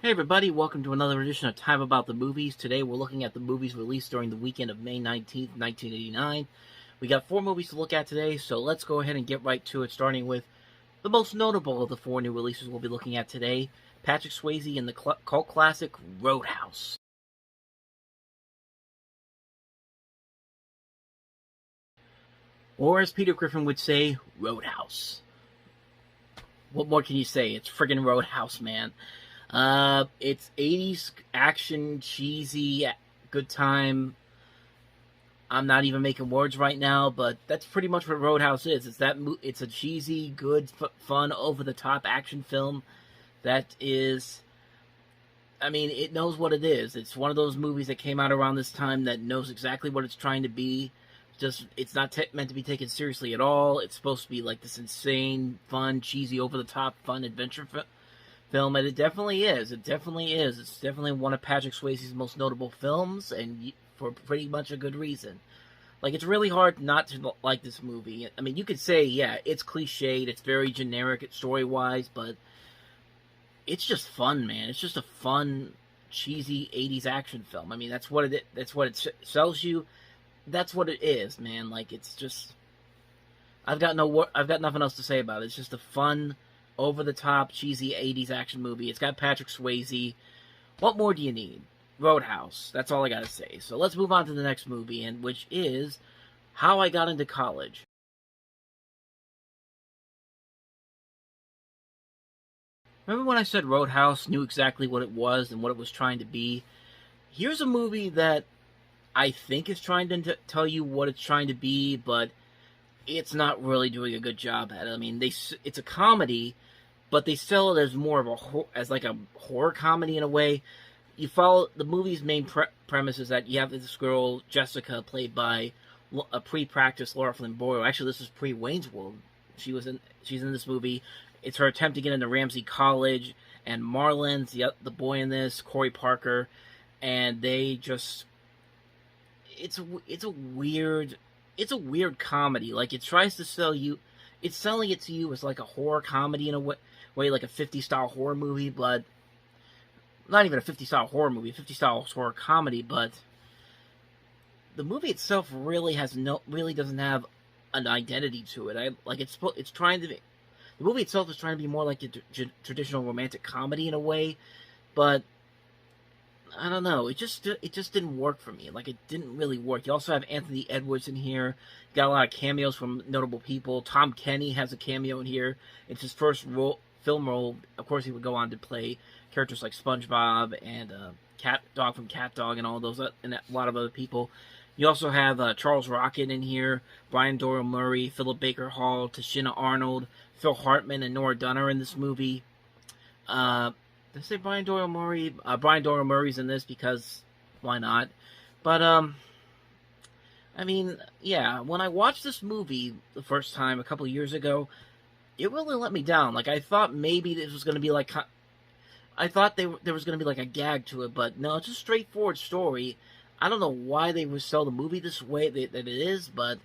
Hey everybody, welcome to another edition of Time About the Movies. Today we're looking at the movies released during the weekend of May 19th, 1989. We got 4 movies to look at today, so let's go ahead and get right to it, starting with the most notable of the 4 new releases we'll be looking at today, Patrick Swayze in the cult classic Roadhouse. Or as Peter Griffin would say, Roadhouse. What more can you say? It's friggin' Roadhouse, man. It's 80s action, cheesy, good time. I'm not even making words right now, but that's pretty much what Roadhouse is. It's a cheesy, good, fun, over the top action film that is. I mean, it knows what it is. It's one of those movies that came out around this time that knows exactly what it's trying to be. Just it's not meant to be taken seriously at all. It's supposed to be like this insane, fun, cheesy, over the top, fun adventure film, and it definitely is. It definitely is. It's definitely one of Patrick Swayze's most notable films, and for pretty much a good reason. Like, it's really hard not to like this movie. I mean, you could say, yeah, it's cliched, it's very generic story-wise, but it's just fun, man. It's just a fun, cheesy 80s action film. I mean, that's what it sells you. That's what it is, man. Like, it's just I've got nothing else to say about it. It's just a fun, over-the-top, cheesy 80s action movie. It's got Patrick Swayze. What more do you need? Roadhouse. That's all I gotta say. So let's move on to the next movie, and which is How I Got Into College. Remember when I said Roadhouse knew exactly what it was and what it was trying to be? Here's a movie that I think is trying to tell you what it's trying to be, but it's not really doing a good job at it. I mean, it's a comedy, but they sell it as more of as like a horror comedy in a way. You follow the movie's main premise is that you have this girl Jessica, played by a pre-practice Laura Flynn Boyle. Actually, this is pre-Wayne's World. She's in this movie. It's her attempt to get into Ramsey College, and Marlon's the boy in this, Corey Parker, and they just it's a weird comedy. Like, it tries to sell you, it's selling it to you as like a horror comedy in a way, like a 50 style horror movie, but not even a 50 style horror movie, a 50 style horror comedy. But the movie itself really doesn't have an identity to it. It's trying to be, the movie itself is trying to be more like a traditional romantic comedy in a way, but I don't know. It just didn't work for me. Like, it didn't really work. You also have Anthony Edwards in here. You got a lot of cameos from notable people. Tom Kenny has a cameo in here. It's his first film role. Of course, he would go on to play characters like SpongeBob and Cat Dog from Cat Dog and all those, and a lot of other people. You also have Charles Rocket in here, Brian Doyle Murray, Philip Baker Hall, Tashina Arnold, Phil Hartman, and Nora Dunner in this movie. Did I say Brian Doyle Murray? Brian Doyle Murray's in this because why not? But I mean, yeah. When I watched this movie the first time a couple of years ago, it really let me down. Like, I thought maybe this was going to be like, I thought there was going to be like a gag to it, but no, it's a straightforward story. I don't know why they would sell the movie this way that it is, but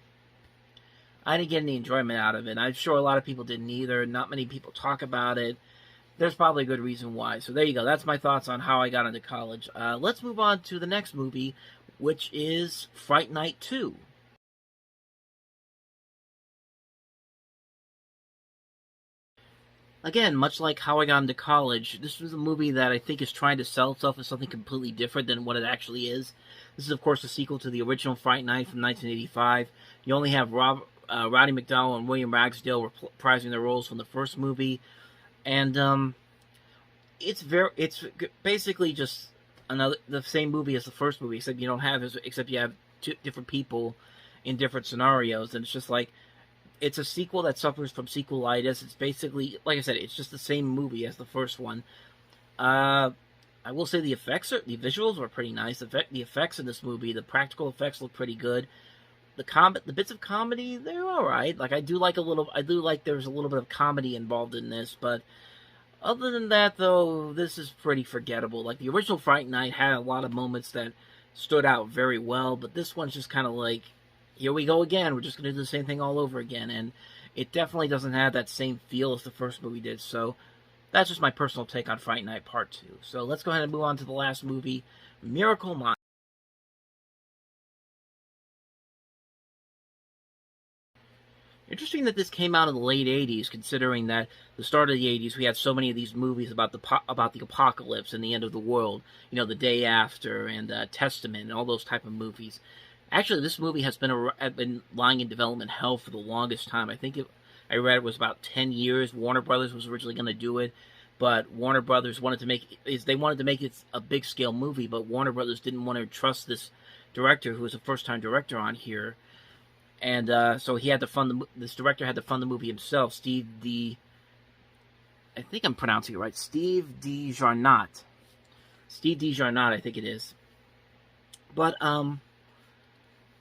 I didn't get any enjoyment out of it. I'm sure a lot of people didn't either. Not many people talk about it. There's probably a good reason why. So there you go. That's my thoughts on How I Got Into College. Let's move on to the next movie, which is Fright Night 2. Again, much like How I Got Into College, this was a movie that I think is trying to sell itself as something completely different than what it actually is. This is, of course, a sequel to the original Fright Night from 1985. You only have Roddy McDowall and William Ragsdale reprising their roles from the first movie. And it's basically just the same movie as the first movie, except you have two different people in different scenarios, and it's just like it's a sequel that suffers from sequelitis. It's basically, like I said, it's just the same movie as the first one. I will say the visuals were pretty nice. The effects in this movie, the practical effects look pretty good. The bits of comedy, they're all right. Like, I do like there's a little bit of comedy involved in this, but other than that, though, this is pretty forgettable. Like, the original Fright Night had a lot of moments that stood out very well, but this one's just kind of like, here we go again. We're just going to do the same thing all over again, and it definitely doesn't have that same feel as the first movie did. So that's just my personal take on Fright Night Part 2. So let's go ahead and move on to the last movie, Miracle Mile. Interesting that this came out in the late 80s, considering that the start of the 80s, we had so many of these movies about the apocalypse and the end of the world. You know, The Day After and Testament and all those type of movies. Actually, this movie has been lying in development hell for the longest time. I read it was about 10 years. Warner Brothers was originally going to do it, but Warner Brothers wanted to make it a big scale movie, but Warner Brothers didn't want to trust this director, who was a first time director on here. And so he had to this director had to fund the movie himself, I think I'm pronouncing it right, Steve DeJarnot, I think it is. But,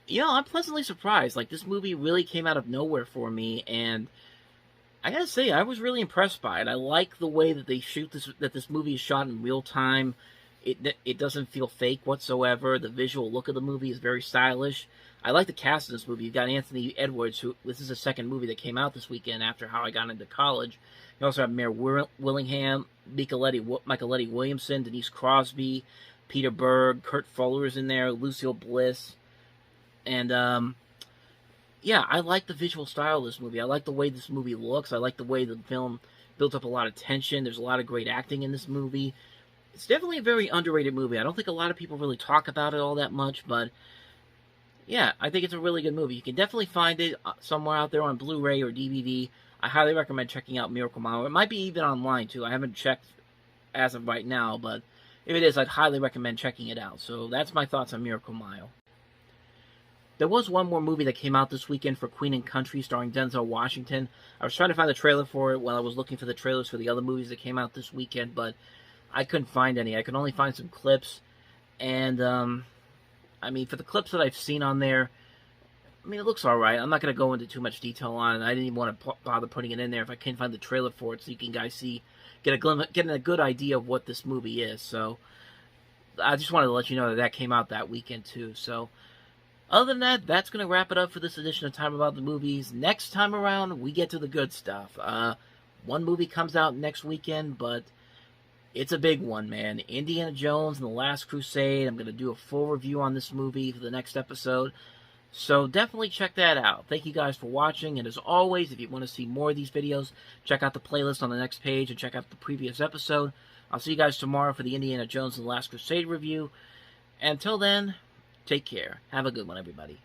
you know, I'm pleasantly surprised. Like, this movie really came out of nowhere for me, and I gotta say, I was really impressed by it. I like the way that this movie is shot in real time. It doesn't feel fake whatsoever. The visual look of the movie is very stylish. I like the cast in this movie. You've got Anthony Edwards, this is the second movie that came out this weekend after How I Got Into College. You also have Mayor Willingham, Michaelette Williamson, Denise Crosby, Peter Berg, Kurt Fuller's in there, Lucille Bliss. And, yeah, I like the visual style of this movie. I like the way this movie looks. I like the way the film built up a lot of tension. There's a lot of great acting in this movie. It's definitely a very underrated movie. I don't think a lot of people really talk about it all that much, but yeah, I think it's a really good movie. You can definitely find it somewhere out there on Blu-ray or DVD. I highly recommend checking out Miracle Mile. It might be even online, too. I haven't checked as of right now, but if it is, I'd highly recommend checking it out. So that's my thoughts on Miracle Mile. There was one more movie that came out this weekend for Queen and Country, starring Denzel Washington. I was trying to find the trailer for it while I was looking for the trailers for the other movies that came out this weekend, but I couldn't find any. I could only find some clips, and, I mean, for the clips that I've seen on there, I mean, it looks alright. I'm not going to go into too much detail on it. I didn't even want to bother putting it in there if I can't find the trailer for it, so you can guys get a good idea of what this movie is. So, I just wanted to let you know that came out that weekend, too. So, other than that, that's going to wrap it up for this edition of Time About the Movies. Next time around, we get to the good stuff. One movie comes out next weekend, but it's a big one, man. Indiana Jones and the Last Crusade. I'm going to do a full review on this movie for the next episode. So definitely check that out. Thank you guys for watching. And as always, if you want to see more of these videos, check out the playlist on the next page and check out the previous episode. I'll see you guys tomorrow for the Indiana Jones and the Last Crusade review. And until then, take care. Have a good one, everybody.